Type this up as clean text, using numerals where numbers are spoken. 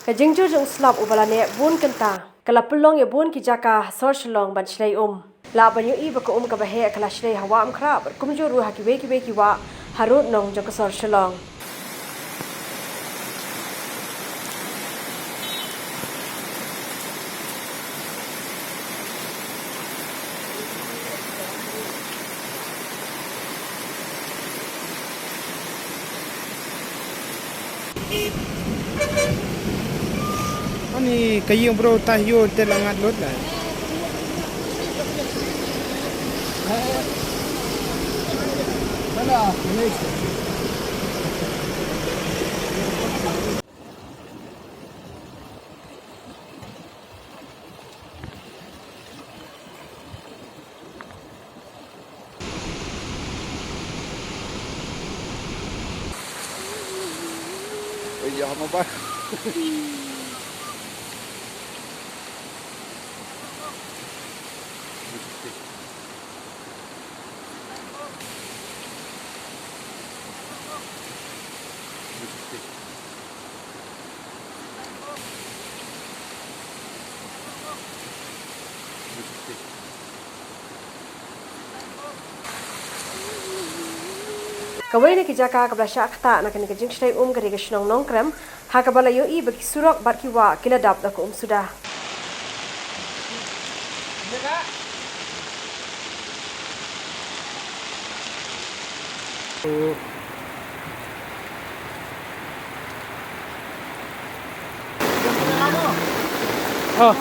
Kajingju jung slap ubalane bun kenta. Kala pulong ya bun ki jaka sor shlong ban shlei La banyu I bako ka bahe kala shlei hawa khra kumju ru hakibe ki wa harut nong jaka sor shlong. Ani kayu bro tahyo telangat lot lah. Mana? Malaysia. Iya, mau apa? Kawai ni kijaka kabla syakta nak ni kajing shlei kari kashnong nong krem ha kabala yo I baki surok barki wa kila dap dak sudah. Oh.